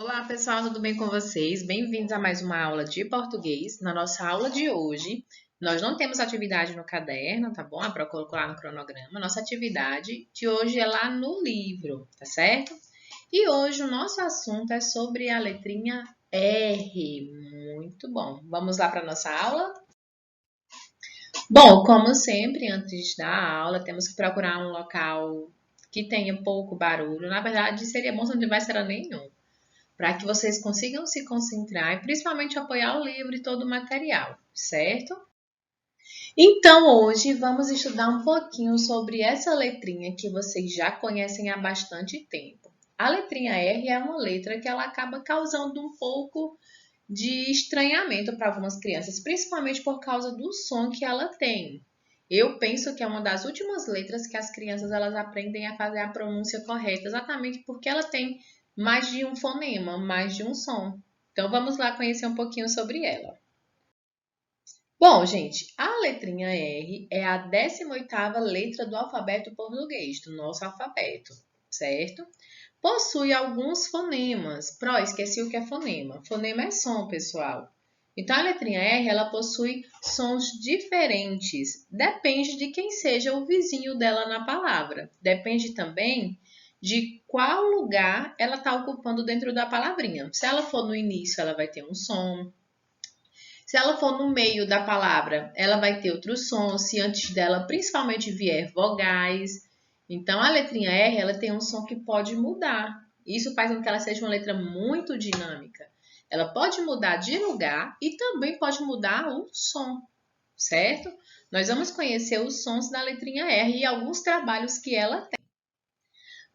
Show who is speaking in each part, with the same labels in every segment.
Speaker 1: Olá, pessoal, tudo bem com vocês? Bem-vindos a mais uma aula de português. Na nossa aula de hoje, nós não temos atividade no caderno, tá bom? É para colocar lá no cronograma. Nossa atividade de hoje é lá no livro, tá certo? E hoje o nosso assunto é sobre a letrinha R. Muito bom. Vamos lá para a nossa aula? Bom, como sempre, antes da aula, temos que procurar um local que tenha pouco barulho. Na verdade, seria bom se não tivesse era nenhum, para que vocês consigam se concentrar e principalmente apoiar o livro e todo o material, certo? Então, hoje vamos estudar um pouquinho sobre essa letrinha que vocês já conhecem há bastante tempo. A letrinha R é uma letra que ela acaba causando um pouco de estranhamento para algumas crianças, principalmente por causa do som que ela tem. Eu penso que é uma das últimas letras que as crianças elas aprendem a fazer a pronúncia correta, exatamente porque ela tem mais de um fonema, mais de um som. Então vamos lá conhecer um pouquinho sobre ela. Bom, gente, a letrinha R é a 18ª letra do alfabeto português, do nosso alfabeto, certo? Possui alguns fonemas. Esqueci o que é fonema. Fonema é som, pessoal. Então, a letrinha R, ela possui sons diferentes. Depende de quem seja o vizinho dela na palavra. Depende também de qual lugar ela está ocupando dentro da palavrinha. Se ela for no início, ela vai ter um som. Se ela for no meio da palavra, ela vai ter outro som. Se antes dela, principalmente, vier vogais. Então, a letrinha R, ela tem um som que pode mudar. Isso faz com que ela seja uma letra muito dinâmica. Ela pode mudar de lugar e também pode mudar o som, certo? Nós vamos conhecer os sons da letrinha R e alguns trabalhos que ela tem.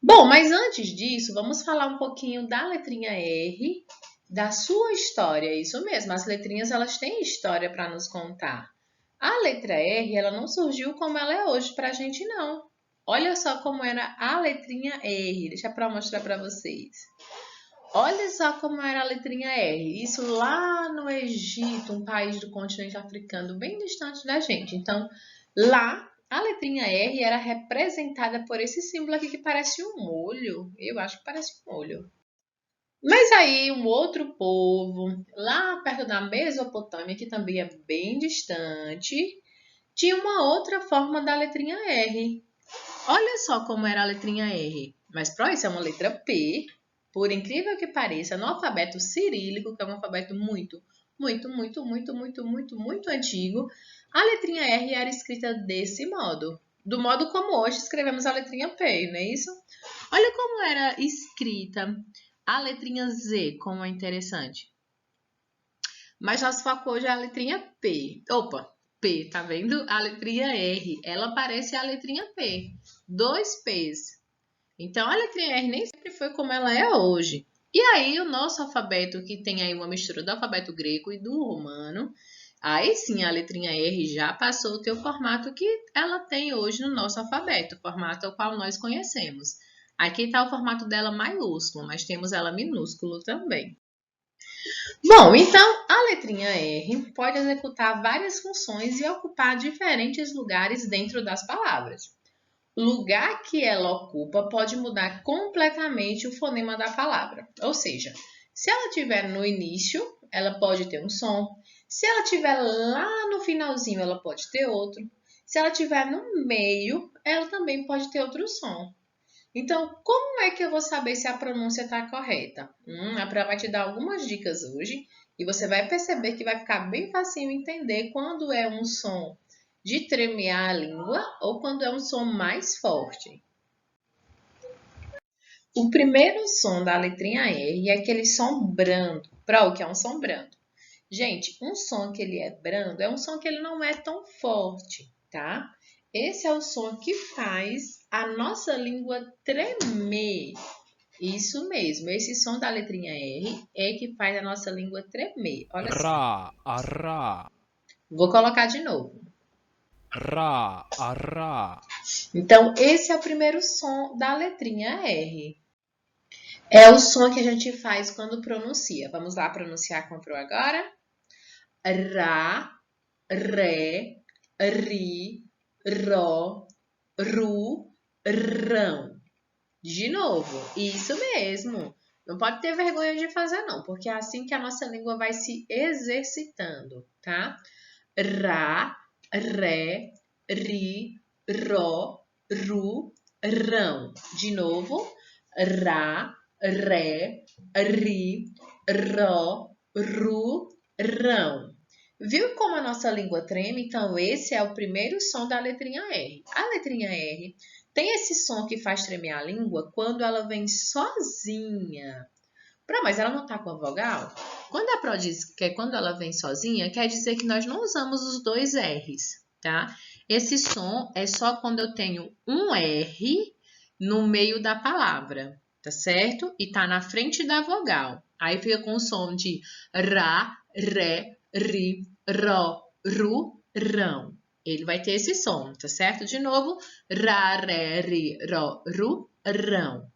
Speaker 1: Bom, mas antes disso, vamos falar um pouquinho da letrinha R, da sua história. Isso mesmo, as letrinhas elas têm história para nos contar. A letra R, ela não surgiu como ela é hoje para a gente, não. Olha só como era a letrinha R. Deixa eu mostrar para vocês. Olha só como era a letrinha R. Isso lá no Egito, um país do continente africano, bem distante da gente. Então, lá, a letrinha R era representada por esse símbolo aqui que parece um olho. Eu acho que parece um olho. Mas aí, um outro povo, lá perto da Mesopotâmia, que também é bem distante, tinha uma outra forma da letrinha R. Olha só como era a letrinha R. Mas para isso é uma letra P, por incrível que pareça, no alfabeto cirílico, que é um alfabeto muito antigo, a letrinha R era escrita desse modo. Do modo como hoje escrevemos a letrinha P, não é isso? Olha como era escrita a letrinha Z, como é interessante. Mas nosso foco hoje é a letrinha P. Opa, P, tá vendo? A letrinha R, ela parece a letrinha P. Dois P's. Então, a letrinha R nem sempre foi como ela é hoje. E aí, o nosso alfabeto, que tem aí uma mistura do alfabeto grego e do romano, aí sim a letrinha R já passou o teu formato que ela tem hoje no nosso alfabeto, o formato ao qual nós conhecemos. Aqui está o formato dela maiúsculo, mas temos ela minúsculo também. Bom, então a letrinha R pode executar várias funções e ocupar diferentes lugares dentro das palavras. O lugar que ela ocupa pode mudar completamente o fonema da palavra. Ou seja, se ela estiver no início, ela pode ter um som. Se ela estiver lá no finalzinho, ela pode ter outro. Se ela estiver no meio, ela também pode ter outro som. Então, como é que eu vou saber se a pronúncia está correta? A Pra vai te dar algumas dicas hoje e você vai perceber que vai ficar bem facinho entender quando é um som de tremer a língua ou quando é um som mais forte. O primeiro som da letrinha R é aquele som brando. O que é um som brando? Gente, um som que ele é brando é um som que ele não é tão forte, tá? Esse é o som que faz a nossa língua tremer. Isso mesmo, esse som da letrinha R é que faz a nossa língua tremer. Olha só.
Speaker 2: Ra, arra.
Speaker 1: Vou colocar de novo.
Speaker 2: Ra, arra.
Speaker 1: Então, esse é o primeiro som da letrinha R. É o som que a gente faz quando pronuncia. Vamos lá pronunciar com o agora? Ra, ré, ri, ró, ru, rão. De novo, isso mesmo. Não pode ter vergonha de fazer, não, porque é assim que a nossa língua vai se exercitando, tá? Rá, ré, ri, ró, ru, rão. De novo. Rá, ré, ri, ró, ru, rão. Viu como a nossa língua treme? Então, esse é o primeiro som da letrinha R. A letrinha R tem esse som que faz tremer a língua quando ela vem sozinha. Mas ela não está com a vogal? Quando a Pro diz que é quando ela vem sozinha, quer dizer que nós não usamos os dois R's, tá? Esse som é só quando eu tenho um R no meio da palavra, tá certo? E tá na frente da vogal. Aí fica com o som de Rá, Ré, Ri, Ró, Ru, Rão. Ele vai ter esse som, tá certo? De novo, Rá, Ré, Ri, Ró, Ru, Rão.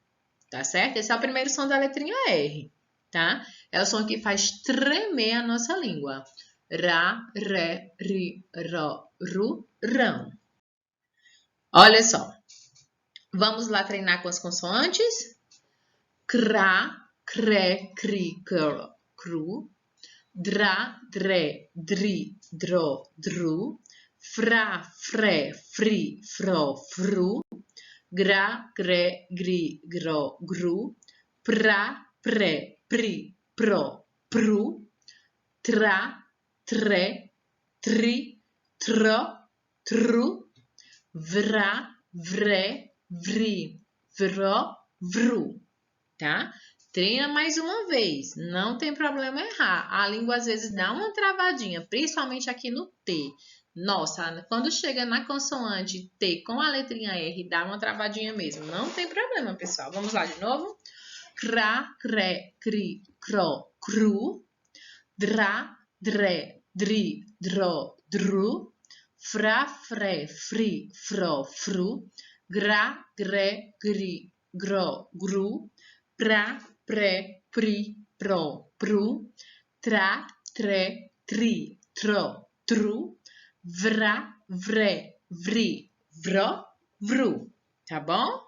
Speaker 1: Tá certo? Esse é o primeiro som da letrinha R, tá? É o som que faz tremer a nossa língua. Rá, ré, ri, ró, ru, rão. Olha só. Vamos lá treinar com as consoantes? Crá, cré, cri, cr, cru. Drá, dré, dri, dró, dru. Frá, fré, fri, fró, fru. Gra, gré, gri, gró, gru. Prá, pré, pri, pró, pru. Trá, tré, tri, tró, tru. Vrá, vré, vri, vró, vru. Tá? Treina mais uma vez, não tem problema errar. A língua às vezes dá uma travadinha, principalmente aqui no T. Nossa, quando chega na consoante T com a letrinha R, dá uma travadinha mesmo. Não tem problema, pessoal. Vamos lá de novo. Crá, cré, cri, cró, cru. Drá, dré, dri, dró, dru. Frá, fré, fri, fró, fru. Grá, gré, gri, gró, gru. Prá, pré, pri, pró, pru. Trá, tré, tri, tró, tru. Vrá, vré, vri, vró, vru. Tá bom?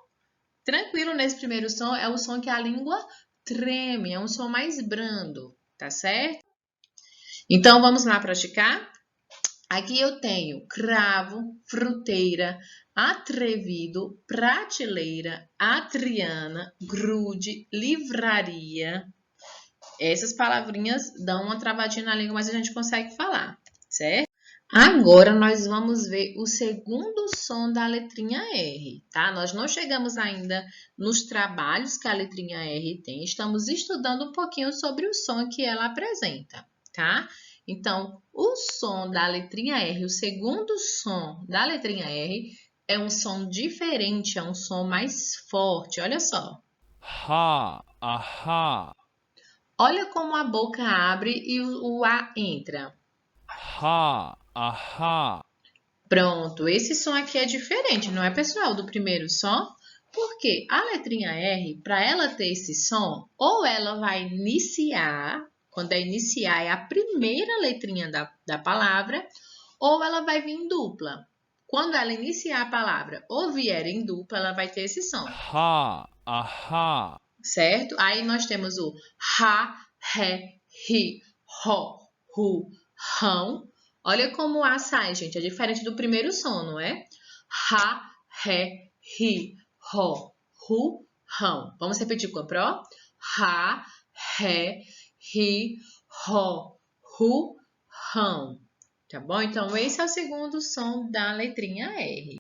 Speaker 1: Tranquilo nesse primeiro som, é o som que a língua treme, é um som mais brando, tá certo? Então, vamos lá praticar? Aqui eu tenho cravo, fruteira, atrevido, prateleira, atriana, grude, livraria. Essas palavrinhas dão uma travadinha na língua, mas a gente consegue falar, certo? Agora nós vamos ver o segundo som da letrinha R, tá? Nós não chegamos ainda nos trabalhos que a letrinha R tem, estamos estudando um pouquinho sobre o som que ela apresenta, tá? Então, o som da letrinha R, o segundo som da letrinha R, é um som diferente, é um som mais forte, olha só.
Speaker 2: Ha, ahá.
Speaker 1: Olha como a boca abre e o A entra.
Speaker 2: Ha, ahá.
Speaker 1: Pronto, esse som aqui é diferente, não é, pessoal, do primeiro som? Porque a letrinha R, para ela ter esse som, ou ela vai iniciar, quando é iniciar é a primeira letrinha da palavra, ou ela vai vir em dupla. Quando ela iniciar a palavra ou vier em dupla, ela vai ter esse som,
Speaker 2: Ha, ahá.
Speaker 1: certo? Aí nós temos o ha, ré, ri, ró, ru, rão. Olha como o A sai, gente. É diferente do primeiro som, não é? Ha, ré, ri, ró, ru, rão. Vamos repetir com a Pro? Ha, ré, ri, ró, ru, rão. Tá bom? Então, esse é o segundo som da letrinha R.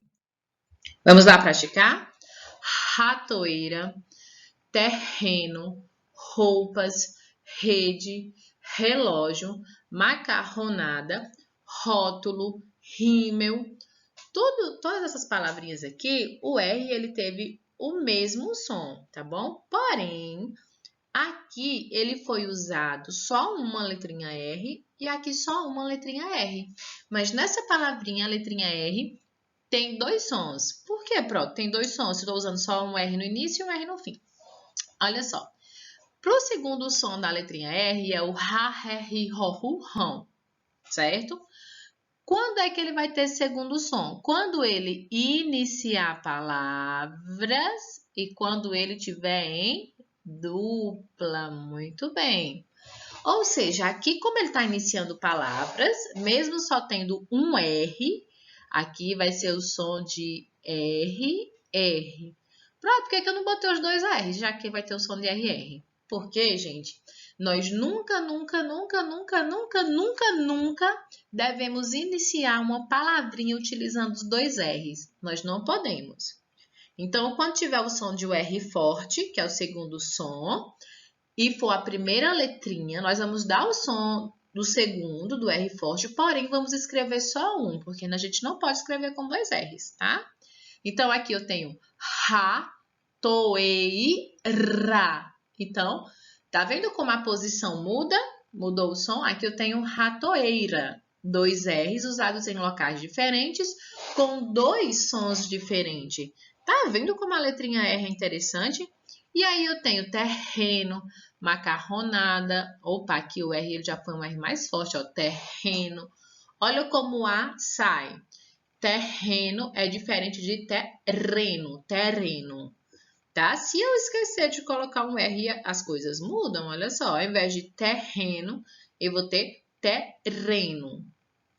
Speaker 1: Vamos lá praticar? Ratoeira, terreno, roupas, rede, relógio, macarronada, rótulo, rímel. Todas essas palavrinhas aqui, o R ele teve o mesmo som, tá bom? Porém, aqui ele foi usado só uma letrinha R e aqui só uma letrinha R. Mas nessa palavrinha, a letrinha R tem dois sons. Por que, Pro? Tem dois sons. Estou usando só um R no início e um R no fim. Olha só. Para o segundo som da letrinha R é o Rá, Ré, Ri, Ró, Ru, Rão, certo? Quando é que ele vai ter segundo som? Quando ele iniciar palavras e quando ele estiver em dupla. Muito bem. Ou seja, aqui como ele está iniciando palavras, mesmo só tendo um R, aqui vai ser o som de R, R. Pronto, por que eu não botei os dois R's, já que vai ter o som de RR? Porque, gente, nós nunca devemos iniciar uma palavrinha utilizando os dois R's. Nós não podemos. Então, quando tiver o som de um R forte, que é o segundo som, e for a primeira letrinha, nós vamos dar o som do segundo, do R forte, porém vamos escrever só um, porque a gente não pode escrever com dois R's, tá? Então, aqui eu tenho ratoeira. Então, tá vendo como a posição muda? Mudou o som? Aqui eu tenho ratoeira. Dois R's usados em locais diferentes, com dois sons diferentes. Tá vendo como a letrinha R é interessante? E aí eu tenho terreno, macarronada. Opa, aqui o R ele já foi um R mais forte, ó, terreno. Olha como o A sai. Terreno é diferente de terreno, terreno. Tá? Se eu esquecer de colocar um R, as coisas mudam, olha só. Ao invés de terreno, eu vou ter terreno.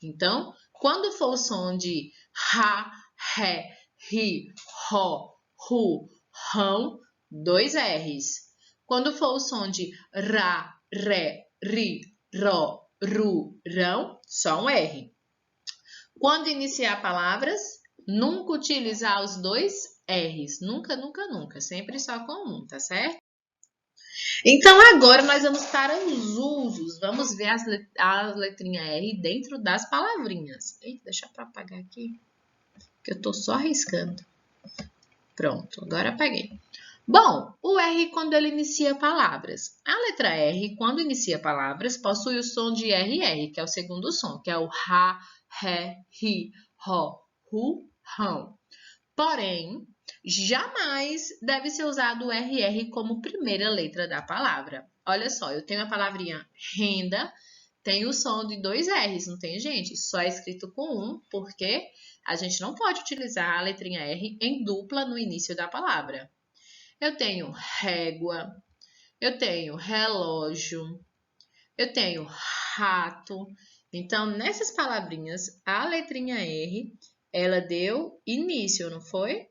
Speaker 1: Então, quando for o som de ra, ré, ri, ro, ru, rão, dois R's. Quando for o som de ra, ré, ri, ro, ru, rão, só um R. Quando iniciar palavras, nunca utilizar os dois R's. Nunca. Sempre só com um, tá certo? Então, agora nós vamos para os usos. Vamos ver a letrinha R dentro das palavrinhas. Eita, deixa eu apagar aqui, que eu tô só riscando. Pronto, agora apaguei. Bom, o R quando ele inicia palavras. A letra R, quando inicia palavras, possui o som de RR, que é o segundo som, que é o ra, ré, ri, ro, ru, rão. Porém, jamais deve ser usado o RR como primeira letra da palavra. Olha só, eu tenho a palavrinha renda, tem o som de dois R's, não tem, gente? Só é escrito com um, porque a gente não pode utilizar a letrinha R em dupla no início da palavra. Eu tenho régua, eu tenho relógio, eu tenho rato. Então, nessas palavrinhas, a letrinha R, ela deu início, não foi?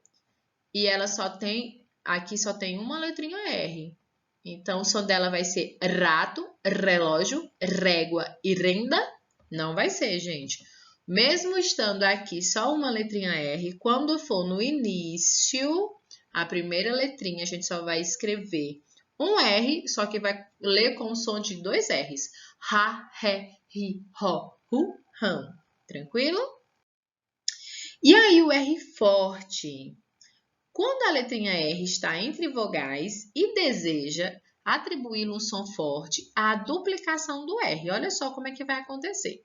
Speaker 1: E ela aqui só tem uma letrinha R. Então, o som dela vai ser rato, relógio, régua e renda? Não vai ser, gente. Mesmo estando aqui só uma letrinha R, quando for no início, a primeira letrinha, a gente só vai escrever um R, só que vai ler com o som de dois R's. Ra, ré, ri, ro, ru, rão. Tranquilo? E aí o R forte? Quando a letrinha R está entre vogais e deseja atribuir um som forte à duplicação do R, olha só como é que vai acontecer.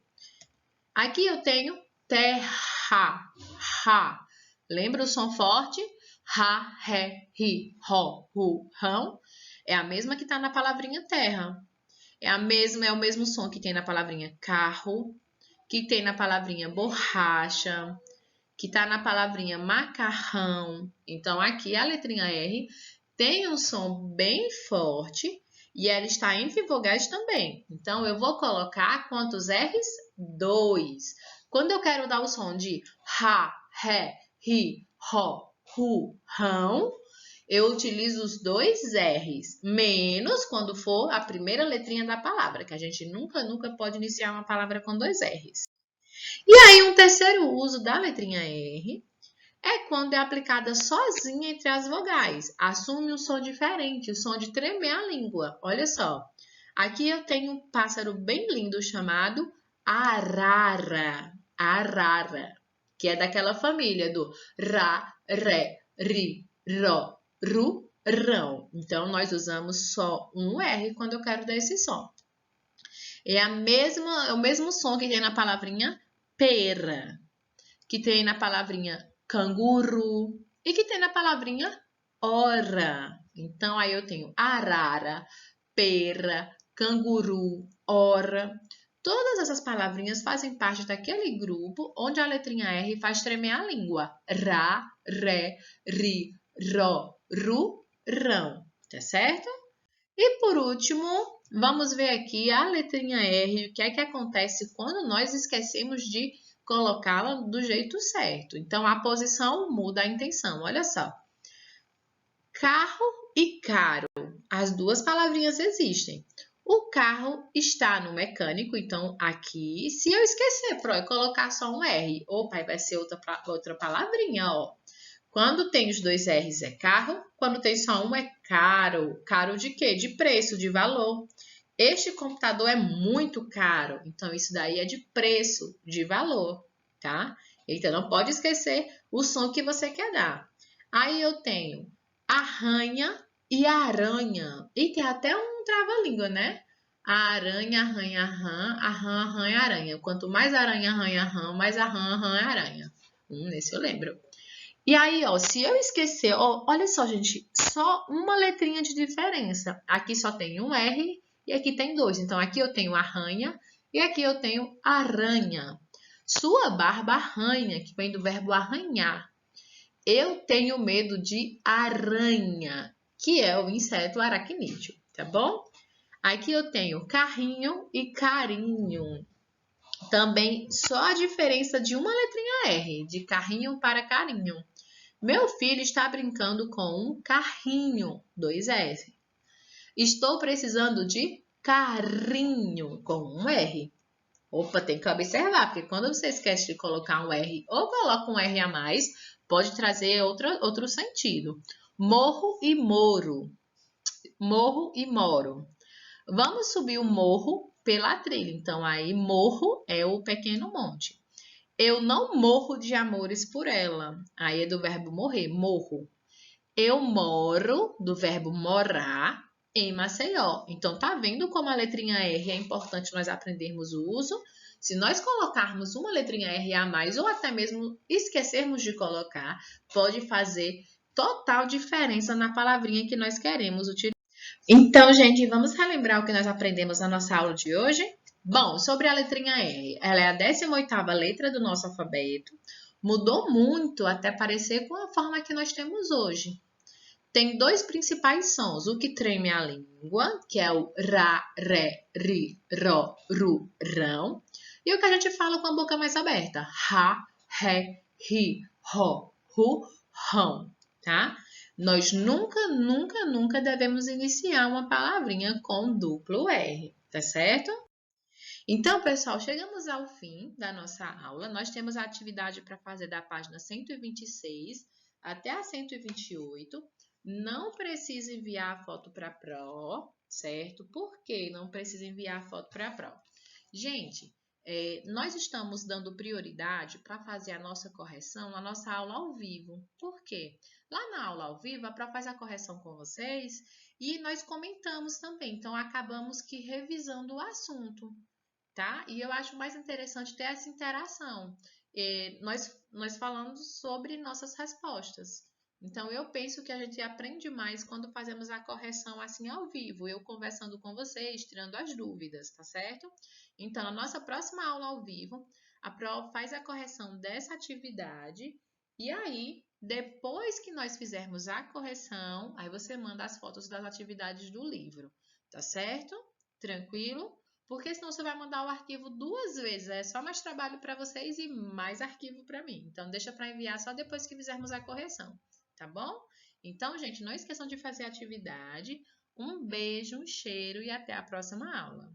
Speaker 1: Aqui eu tenho terra, ra. Lembra o som forte? Ra, ré, ri, ro, ru, rão. É a mesma que está na palavrinha terra. É o mesmo som que tem na palavrinha carro, que tem na palavrinha borracha, que está na palavrinha macarrão. Então, aqui a letrinha R tem um som bem forte e ela está entre vogais também. Então, eu vou colocar quantos R's? 2. Quando eu quero dar o som de ra, ré, ri, ro, ru, rão, eu utilizo os dois R's, menos quando for a primeira letrinha da palavra, que a gente nunca pode iniciar uma palavra com dois R's. E aí, um terceiro uso da letrinha R é quando é aplicada sozinha entre as vogais. Assume um som diferente, o som de tremer a língua. Olha só. Aqui eu tenho um pássaro bem lindo chamado arara. Arara. Que é daquela família do ra, ré, ri, ro, ru, rão. Então, nós usamos só um R quando eu quero dar esse som. É o mesmo som que tem na palavrinha pera, que tem na palavrinha canguru e que tem na palavrinha ora. Então, aí eu tenho arara, pera, canguru, ora. Todas essas palavrinhas fazem parte daquele grupo onde a letrinha R faz tremer a língua. Ra, ré, ri, ro, ru, rão. Tá certo? E por último, vamos ver aqui a letrinha R, o que é que acontece quando nós esquecemos de colocá-la do jeito certo. Então, a posição muda a intenção, olha só. Carro e caro, as duas palavrinhas existem. O carro está no mecânico, então aqui, se eu esquecer, e colocar só um R, opa, vai ser outra palavrinha, ó. Quando tem os dois R's é carro, quando tem só um é caro. Caro de quê? De preço, de valor. Este computador é muito caro, então isso daí é de preço, de valor, tá? Então não pode esquecer o som que você quer dar. Aí eu tenho arranha e aranha. E tem até um trava-língua, né? A aranha, arranha, arran, arranha, aranha. Quanto mais aranha, arranha, arran, mais arran, arranha, aranha. Esse eu lembro. E aí, ó, se eu esquecer, ó, olha só, gente, só uma letrinha de diferença. Aqui só tem um R e aqui tem dois. Então, aqui eu tenho arranha e aqui eu tenho aranha. Sua barba arranha, que vem do verbo arranhar. Eu tenho medo de aranha, que é o inseto aracnídeo, tá bom? Aqui eu tenho carrinho e carinho. Também só a diferença de uma letrinha R, de carrinho para carinho. Meu filho está brincando com um carrinho, 2S. Estou precisando de carrinho, com um R. Opa, tem que observar, porque quando você esquece de colocar um R ou coloca um R a mais, pode trazer outro sentido. Morro e moro. Morro e moro. Vamos subir o morro pela trilha. Então, aí, morro é o pequeno monte. Eu não morro de amores por ela. Aí é do verbo morrer, morro. Eu moro, do verbo morar, em Maceió. Então, tá vendo como a letrinha R é importante nós aprendermos o uso? Se nós colocarmos uma letrinha R a mais ou até mesmo esquecermos de colocar, pode fazer total diferença na palavrinha que nós queremos utilizar. Então, gente, vamos relembrar o que nós aprendemos na nossa aula de hoje? Bom, sobre a letrinha R, ela é a 18ª letra do nosso alfabeto. Mudou muito até parecer com a forma que nós temos hoje. Tem dois principais sons, o que treme a língua, que é o ra, ré, ri, ró, ru, rão, e o que a gente fala com a boca mais aberta, ra, ré, ri, ró, ru, rão, tá? Nós nunca, nunca, nunca devemos iniciar uma palavrinha com duplo R, tá certo? Então, pessoal, chegamos ao fim da nossa aula. Nós temos a atividade para fazer da página 126 até a 128. Não precisa enviar a foto para a Pro, certo? Por que não precisa enviar a foto para a Pro? Gente, nós estamos dando prioridade para fazer a nossa correção na nossa aula ao vivo. Por quê? Lá na aula ao vivo, a Pro faz a correção com vocês e nós comentamos também. Então, acabamos que revisando o assunto, tá? E eu acho mais interessante ter essa interação. Nós falamos sobre nossas respostas. Então, eu penso que a gente aprende mais quando fazemos a correção assim ao vivo, eu conversando com vocês, tirando as dúvidas, tá certo? Então, na nossa próxima aula ao vivo, a Pro faz a correção dessa atividade e aí, depois que nós fizermos a correção, aí você manda as fotos das atividades do livro, tá certo? Tranquilo? Porque senão você vai mandar o arquivo 2 vezes, é só mais trabalho para vocês e mais arquivo para mim. Então, deixa para enviar só depois que fizermos a correção, tá bom? Então, gente, não esqueçam de fazer a atividade. Um beijo, um cheiro e até a próxima aula.